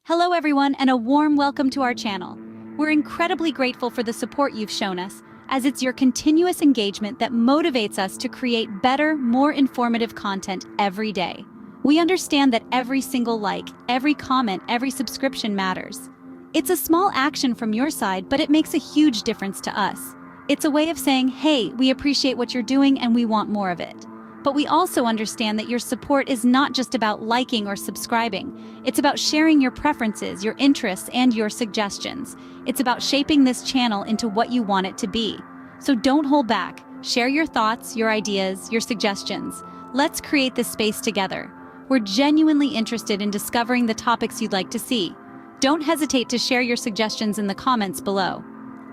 Hello everyone, and a warm welcome to our channel. We're incredibly grateful for the support you've shown us, as it's your continuous engagement that motivates us to create better, more informative content every day. We understand that every single like, every comment, every subscription matters. It's a small action from your side, but it makes a huge difference to us. It's a way of saying, hey, we appreciate what you're doing and we want more of it. But we also understand that your support is not just about liking or subscribing. It's about sharing your preferences, your interests, and your suggestions. It's about shaping this channel into what you want it to be. So don't hold back. Share your thoughts, your ideas, your suggestions. Let's create this space together. We're genuinely interested in discovering the topics you'd like to see. Don't hesitate to share your suggestions in the comments below.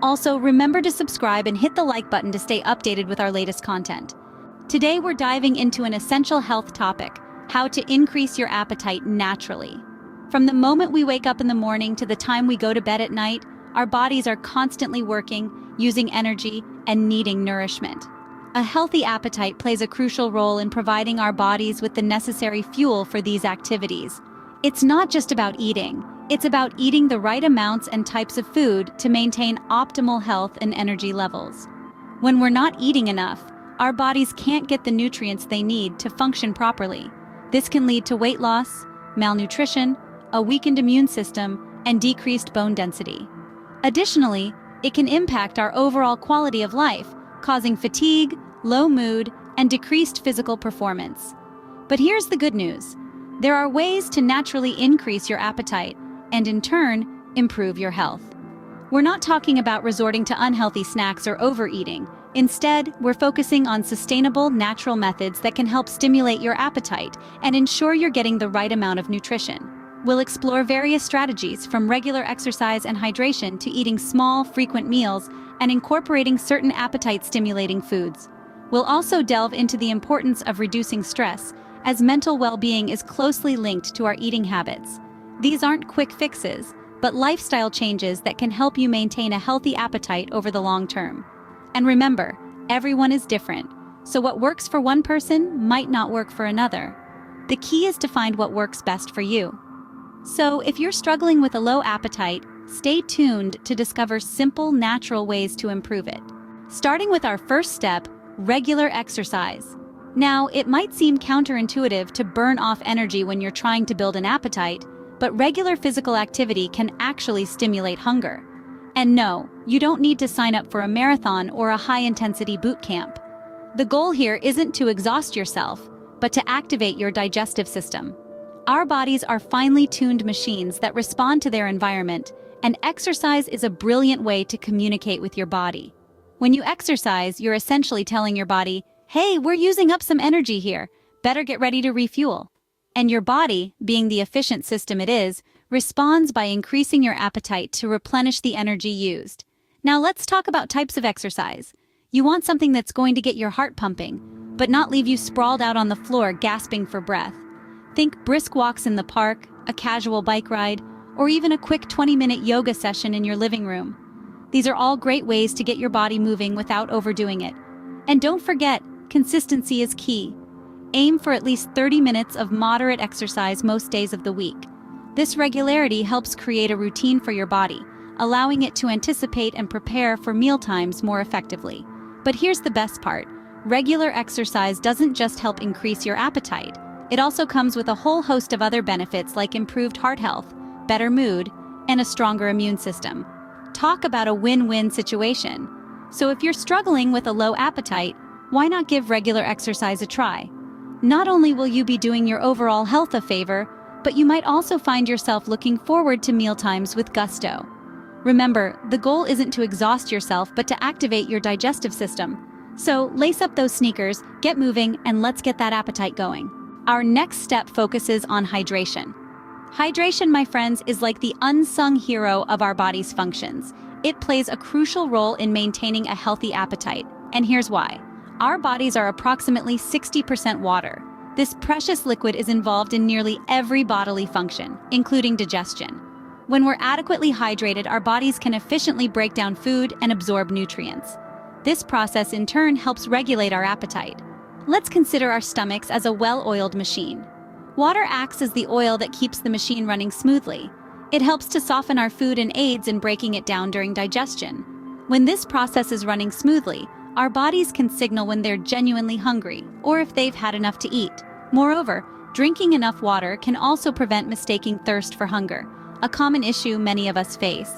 Also, remember to subscribe and hit the like button to stay updated with our latest content. Today we're diving into an essential health topic: how to increase your appetite naturally. From the moment we wake up in the morning to the time we go to bed at night, our bodies are constantly working, using energy, and needing nourishment. A healthy appetite plays a crucial role in providing our bodies with the necessary fuel for these activities. It's not just about eating, it's about eating the right amounts and types of food to maintain optimal health and energy levels. When we're not eating enough, our bodies can't get the nutrients they need to function properly. This can lead to weight loss, malnutrition, a weakened immune system, and decreased bone density. Additionally, it can impact our overall quality of life, causing fatigue, low mood, and decreased physical performance. But here's the good news. There are ways to naturally increase your appetite and, in turn, improve your health. We're not talking about resorting to unhealthy snacks or overeating. Instead, we're focusing on sustainable, natural methods that can help stimulate your appetite and ensure you're getting the right amount of nutrition. We'll explore various strategies, from regular exercise and hydration to eating small, frequent meals and incorporating certain appetite-stimulating foods. We'll also delve into the importance of reducing stress, as mental well-being is closely linked to our eating habits. These aren't quick fixes, but lifestyle changes that can help you maintain a healthy appetite over the long term. And remember, everyone is different, so what works for one person might not work for another. The key is to find what works best for you. So if you're struggling with a low appetite, stay tuned to discover simple, natural ways to improve it. Starting with our first step, regular exercise. Now, it might seem counterintuitive to burn off energy when you're trying to build an appetite, but regular physical activity can actually stimulate hunger. And no, you don't need to sign up for a marathon or a high-intensity boot camp. The goal here isn't to exhaust yourself, but to activate your digestive system. Our bodies are finely tuned machines that respond to their environment, and exercise is a brilliant way to communicate with your body. When you exercise, you're essentially telling your body, hey, we're using up some energy here, better get ready to refuel. And your body, being the efficient system it is, responds by increasing your appetite to replenish the energy used. Now let's talk about types of exercise. You want something that's going to get your heart pumping, but not leave you sprawled out on the floor gasping for breath. Think brisk walks in the park, a casual bike ride, or even a quick 20-minute yoga session in your living room. These are all great ways to get your body moving without overdoing it. And don't forget, consistency is key. Aim for at least 30 minutes of moderate exercise most days of the week. This regularity helps create a routine for your body, allowing it to anticipate and prepare for mealtimes more effectively. But here's the best part. Regular exercise doesn't just help increase your appetite. It also comes with a whole host of other benefits like improved heart health, better mood, and a stronger immune system. Talk about a win-win situation. So if you're struggling with a low appetite, why not give regular exercise a try? Not only will you be doing your overall health a favor, but you might also find yourself looking forward to mealtimes with gusto. Remember, the goal isn't to exhaust yourself, but to activate your digestive system. So lace up those sneakers, get moving, and let's get that appetite going. Our next step focuses on hydration. Hydration, my friends, is like the unsung hero of our body's functions. It plays a crucial role in maintaining a healthy appetite, and here's why. Our bodies are approximately 60% water. This precious liquid is involved in nearly every bodily function, including digestion. When we're adequately hydrated, our bodies can efficiently break down food and absorb nutrients. This process in turn helps regulate our appetite. Let's consider our stomachs as a well-oiled machine. Water acts as the oil that keeps the machine running smoothly. It helps to soften our food and aids in breaking it down during digestion. When this process is running smoothly, our bodies can signal when they're genuinely hungry or if they've had enough to eat. Moreover, drinking enough water can also prevent mistaking thirst for hunger, a common issue many of us face.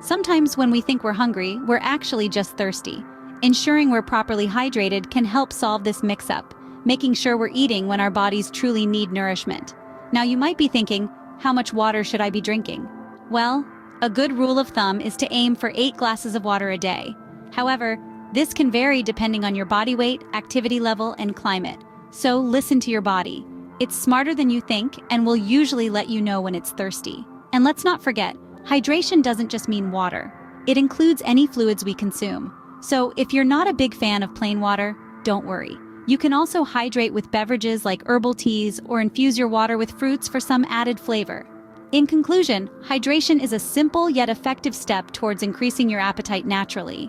Sometimes when we think we're hungry, we're actually just thirsty. Ensuring we're properly hydrated can help solve this mix-up, making sure we're eating when our bodies truly need nourishment. Now you might be thinking, how much water should I be drinking? Well, a good rule of thumb is to aim for 8 glasses of water a day. However, this can vary depending on your body weight, activity level, and climate. So listen to your body. It's smarter than you think and will usually let you know when it's thirsty. And let's not forget, hydration doesn't just mean water. It includes any fluids we consume. So if you're not a big fan of plain water, don't worry. You can also hydrate with beverages like herbal teas or infuse your water with fruits for some added flavor. In conclusion, hydration is a simple yet effective step towards increasing your appetite naturally.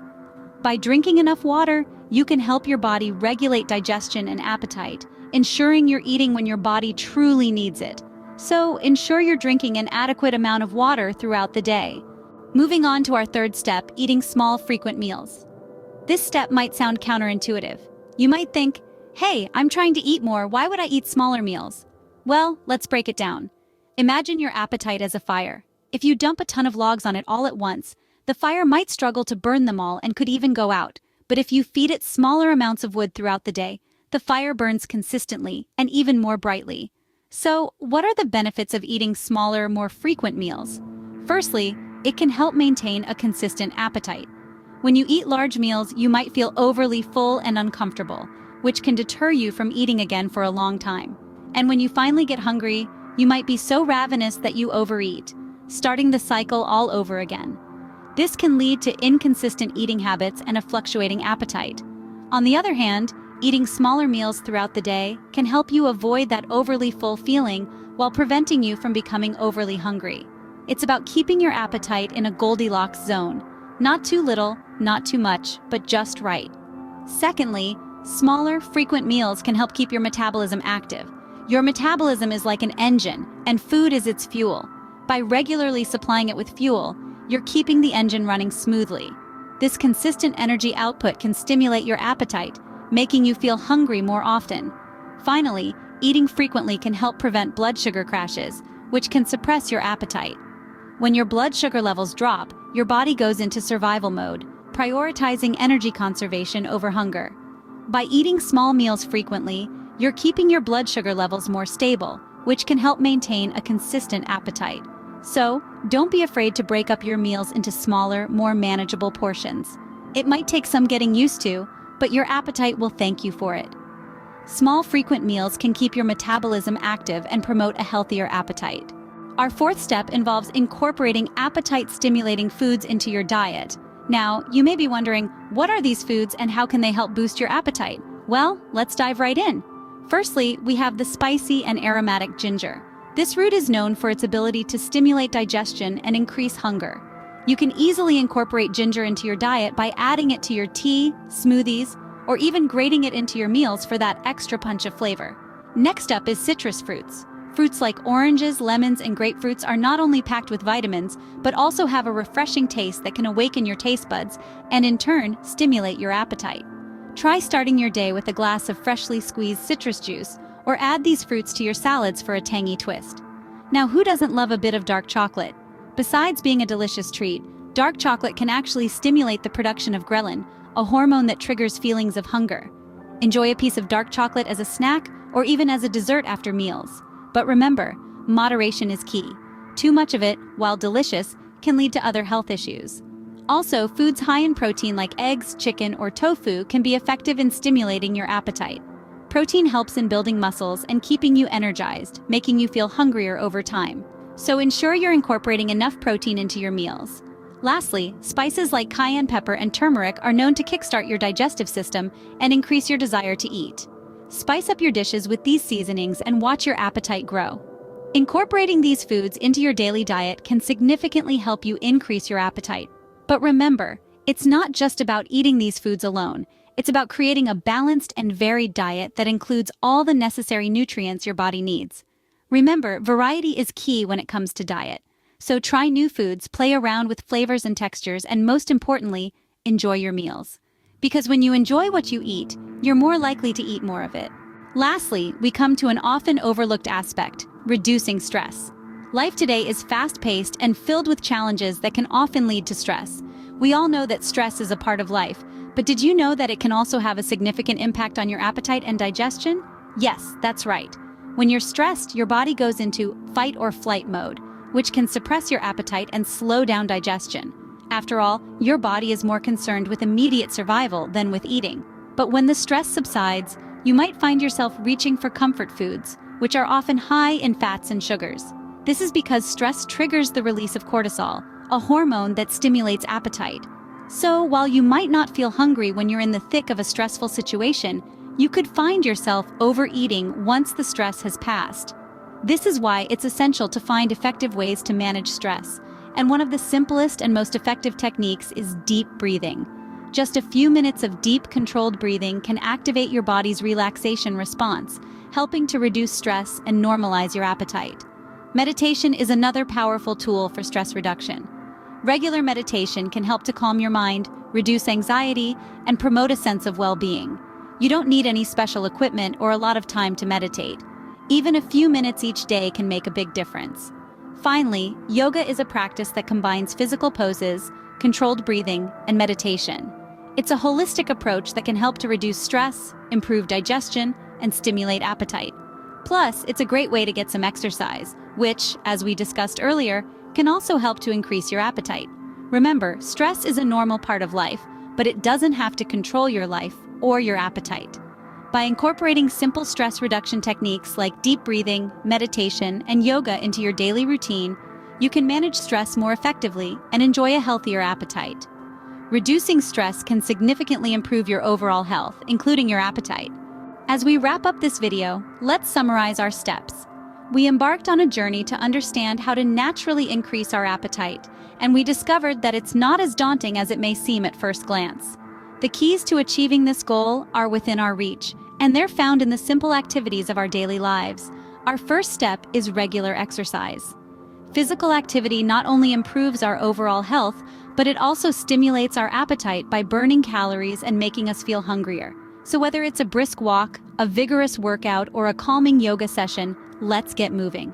By drinking enough water, you can help your body regulate digestion and appetite, ensuring you're eating when your body truly needs it. So ensure you're drinking an adequate amount of water throughout the day. Moving on to our third step, eating small, frequent meals. This step might sound counterintuitive. You might think, hey, I'm trying to eat more, why would I eat smaller meals? Well, let's break it down. Imagine your appetite as a fire. If you dump a ton of logs on it all at once, the fire might struggle to burn them all and could even go out. But if you feed it smaller amounts of wood throughout the day, the fire burns consistently and even more brightly. So, what are the benefits of eating smaller, more frequent meals? Firstly, it can help maintain a consistent appetite. When you eat large meals, you might feel overly full and uncomfortable, which can deter you from eating again for a long time. And when you finally get hungry, you might be so ravenous that you overeat, starting the cycle all over again. This can lead to inconsistent eating habits and a fluctuating appetite. On the other hand, eating smaller meals throughout the day can help you avoid that overly full feeling while preventing you from becoming overly hungry. It's about keeping your appetite in a Goldilocks zone. Not too little, not too much, but just right. Secondly, smaller, frequent meals can help keep your metabolism active. Your metabolism is like an engine, and food is its fuel. By regularly supplying it with fuel, you're keeping the engine running smoothly. This consistent energy output can stimulate your appetite, making you feel hungry more often. Finally, eating frequently can help prevent blood sugar crashes, which can suppress your appetite. When your blood sugar levels drop, your body goes into survival mode, prioritizing energy conservation over hunger. By eating small meals frequently, you're keeping your blood sugar levels more stable, which can help maintain a consistent appetite. So, don't be afraid to break up your meals into smaller, more manageable portions. It might take some getting used to, but your appetite will thank you for it. Small, frequent meals can keep your metabolism active and promote a healthier appetite. Our fourth step involves incorporating appetite-stimulating foods into your diet. Now, you may be wondering, what are these foods and how can they help boost your appetite? Well, let's dive right in. Firstly, we have the spicy and aromatic ginger. This root is known for its ability to stimulate digestion and increase hunger. You can easily incorporate ginger into your diet by adding it to your tea, smoothies, or even grating it into your meals for that extra punch of flavor. Next up is citrus fruits. Fruits like oranges, lemons, and grapefruits are not only packed with vitamins, but also have a refreshing taste that can awaken your taste buds and in turn stimulate your appetite. Try starting your day with a glass of freshly squeezed citrus juice, or add these fruits to your salads for a tangy twist. Now, who doesn't love a bit of dark chocolate? Besides being a delicious treat, dark chocolate can actually stimulate the production of ghrelin, a hormone that triggers feelings of hunger. Enjoy a piece of dark chocolate as a snack or even as a dessert after meals. But remember, moderation is key. Too much of it, while delicious, can lead to other health issues. Also, foods high in protein like eggs, chicken, or tofu can be effective in stimulating your appetite. Protein helps in building muscles and keeping you energized, making you feel hungrier over time. So ensure you're incorporating enough protein into your meals. Lastly, spices like cayenne pepper and turmeric are known to kickstart your digestive system and increase your desire to eat. Spice up your dishes with these seasonings and watch your appetite grow. Incorporating these foods into your daily diet can significantly help you increase your appetite. But remember, it's not just about eating these foods alone. It's about creating a balanced and varied diet that includes all the necessary nutrients your body needs. Remember, variety is key when it comes to diet. So try new foods, play around with flavors and textures, and most importantly, enjoy your meals. Because when you enjoy what you eat, you're more likely to eat more of it. Lastly, we come to an often overlooked aspect: reducing stress. Life today is fast-paced and filled with challenges that can often lead to stress. We all know that stress is a part of life, but did you know that it can also have a significant impact on your appetite and digestion? Yes, that's right. When you're stressed, your body goes into fight or flight mode, which can suppress your appetite and slow down digestion. After all, your body is more concerned with immediate survival than with eating. But when the stress subsides, you might find yourself reaching for comfort foods, which are often high in fats and sugars. This is because stress triggers the release of cortisol, a hormone that stimulates appetite. So, while you might not feel hungry when you're in the thick of a stressful situation, you could find yourself overeating once the stress has passed. This is why it's essential to find effective ways to manage stress, and one of the simplest and most effective techniques is deep breathing. Just a few minutes of deep, controlled breathing can activate your body's relaxation response, helping to reduce stress and normalize your appetite. Meditation is another powerful tool for stress reduction. Regular meditation can help to calm your mind, reduce anxiety, and promote a sense of well-being. You don't need any special equipment or a lot of time to meditate. Even a few minutes each day can make a big difference. Finally, yoga is a practice that combines physical poses, controlled breathing, and meditation. It's a holistic approach that can help to reduce stress, improve digestion, and stimulate appetite. Plus, it's a great way to get some exercise, which, as we discussed earlier, can also help to increase your appetite. Remember, stress is a normal part of life, but it doesn't have to control your life or your appetite. By incorporating simple stress reduction techniques like deep breathing, meditation, and yoga into your daily routine, you can manage stress more effectively and enjoy a healthier appetite. Reducing stress can significantly improve your overall health, including your appetite. As we wrap up this video, let's summarize our steps. We embarked on a journey to understand how to naturally increase our appetite, and we discovered that it's not as daunting as it may seem at first glance. The keys to achieving this goal are within our reach, and they're found in the simple activities of our daily lives. Our first step is regular exercise. Physical activity not only improves our overall health, but it also stimulates our appetite by burning calories and making us feel hungrier. So whether it's a brisk walk, a vigorous workout, or a calming yoga session, let's get moving.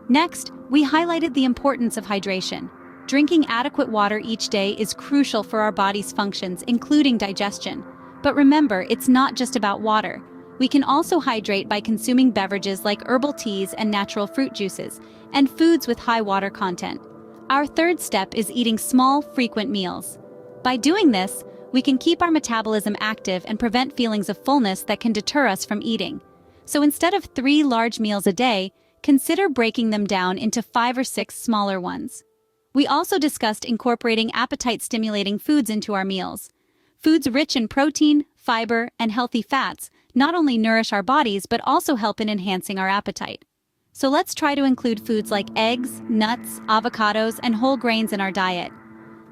Next, we highlighted the importance of hydration. Drinking adequate water each day is crucial for our body's functions, including digestion. But remember, it's not just about water. We can also hydrate by consuming beverages like herbal teas and natural fruit juices, and foods with high water content. Our third step is eating small, frequent meals. By doing this, we can keep our metabolism active and prevent feelings of fullness that can deter us from eating. So instead of 3 large meals a day, consider breaking them down into 5 or 6 smaller ones. We also discussed incorporating appetite-stimulating foods into our meals. Foods rich in protein, fiber, and healthy fats not only nourish our bodies but also help in enhancing our appetite. So let's try to include foods like eggs, nuts, avocados, and whole grains in our diet.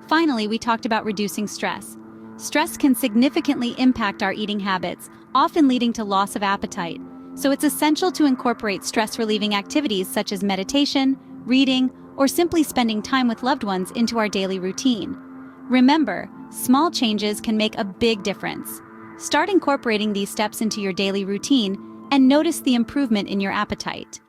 Finally, we talked about reducing stress. Stress can significantly impact our eating habits, often leading to loss of appetite. So it's essential to incorporate stress-relieving activities such as meditation, reading, or simply spending time with loved ones into our daily routine. Remember, small changes can make a big difference. Start incorporating these steps into your daily routine and notice the improvement in your appetite.